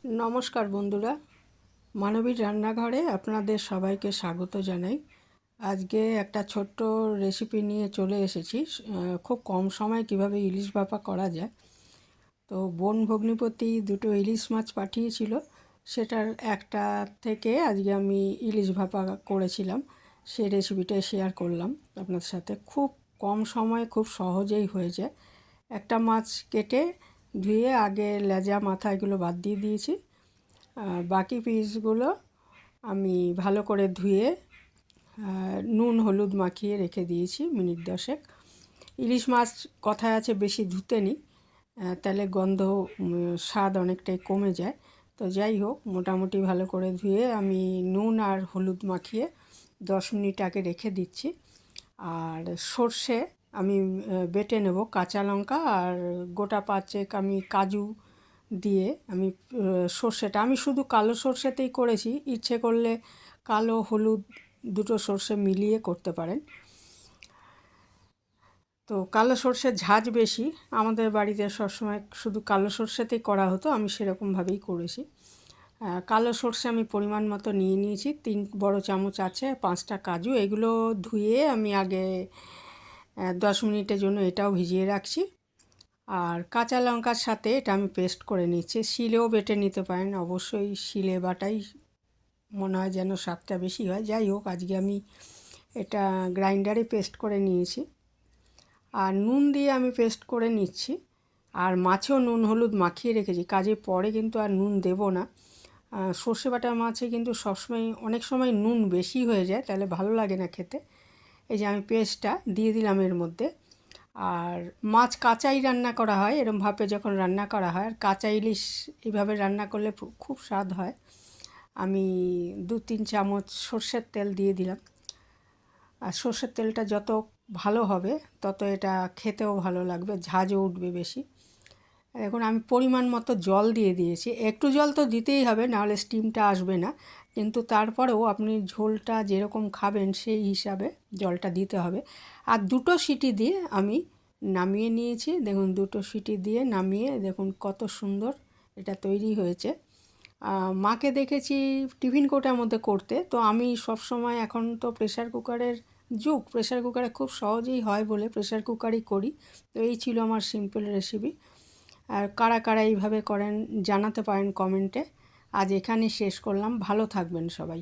নমস্কার বন্ধুরা, মানবীর রান্নাঘরে আপনাদের সবাইকে স্বাগত জানাই। আজকে একটা ছোট্ট রেসিপি নিয়ে চলে এসেছি। খুব কম সময়ে কিভাবে ইলিশ ভাপা করা যায়। তো বোন ভগ্নিপতি দুটো ইলিশ মাছ পাঠিয়েছিল, সেটার একটা থেকে আজকে আমি ইলিশ ভাপা করেছিলাম। সেই রেসিপিটাই শেয়ার করলাম আপনার সাথে। খুব কম সময়ে খুব সহজেই হয়ে যায়। একটা মাছ কেটে ধুয়ে আগে লেজা মাথা এগুলো বাদ দিয়ে দিয়েছি। বাকি পিসগুলো আমি ভালো করে ধুয়ে নুন হলুদ মাখিয়ে রেখে দিয়েছি মিনিট 10। ইলিশ মাছ কথায় আছে বেশি ধুতে নি, তাহলে গন্ধ স্বাদ অনেকটাই কমে যায়। তো যাই হোক, মোটামুটি ভালো করে ধুয়ে আমি নুন আর হলুদ মাখিয়ে 10 মিনিট আগে রেখে দিচ্ছি। আর সর্ষে আমি বেটে নেব, কাঁচা লঙ্কা আর গোটা 5 আমি কাজু দিয়ে আমি সর্ষেটা আমি শুধু কালো সর্ষেতেই করেছি। ইচ্ছে করলে কালো হলুদ দুটো সর্ষে মিলিয়ে করতে পারেন। তো কালো সর্ষের ঝাঁঝ বেশি, আমাদের বাড়িতে সবসময় শুধু কালো সর্ষেতেই করা হতো, আমি সেরকমভাবেই করেছি। কালো সর্ষে আমি পরিমাণ মতো নিয়ে নিয়েছি, 3 বড় চামচ আছে, 5টা কাজু। এগুলো ধুয়ে আমি আগে 10 মিনিটের জন্য এটাও ভিজিয়ে রাখছি। আর কাঁচা লঙ্কার সাথে এটা আমি পেস্ট করে নিচ্ছি। শিলেও বেটে নিতে পারেন, অবশ্যই শিলে বাটাই মনে হয় যেন স্বাদটা বেশি হয়। যাই হোক, আজকে আমি এটা গ্রাইন্ডারে পেস্ট করে নিয়েছি। আর নুন দিয়ে আমি পেস্ট করে নিচ্ছি। আর মাছেও নুন হলুদ মাখিয়ে রেখেছি, কাজে পরে কিন্তু আর নুন দেব না। সর্ষে বাটা মাছে কিন্তু সবসময় অনেক সময় নুন বেশি হয়ে যায়, তাহলে ভালো লাগে না খেতে। এই যে আমি পেস্টটা দিয়ে দিলাম এর মধ্যে। আর মাছ কাঁচাই রান্না করা হয়, এরম ভাবে যখন রান্না করা হয়। আর কাঁচা ইলিশ এইভাবে রান্না করলে খুব স্বাদ হয়। আমি 2-3 চামচ সর্ষের তেল দিয়ে দিলাম। আর সর্ষের তেলটা যত ভালো হবে তত এটা খেতেও ভালো লাগবে, ঝাঁঝও উঠবে বেশি। এখন আমি পরিমাণ মতো জল দিয়ে দিয়েছি। একটু জল তো দিতেই হবে, নাহলে স্টিমটা আসবে না। কিন্তু তারপরেও আপনি ঝোলটা যেরকম খাবেন সেই হিসাবে জলটা দিতে হবে। আর 2টো সিটি দিয়ে আমি নামিয়ে নিয়েছি। দেখুন, 2টো সিটি দিয়ে নামিয়ে দেখুন কত সুন্দর এটা তৈরি হয়েছে। মাকে দেখেছি টিফিন কৌটার মধ্যে করতে, তো আমি সব সময়, এখন তো প্রেশার কুকারের যুগ, প্রেশার কুকারে খুব সহজেই হয় বলে প্রেশার কুকারই করি। তো এই ছিল আমার সিম্পল রেসিপি। আর কারা কারা এইভাবে করেন জানাতে পারেন কমেন্টে। আজ এখানেই শেষ করলাম, ভালো থাকবেন সবাই।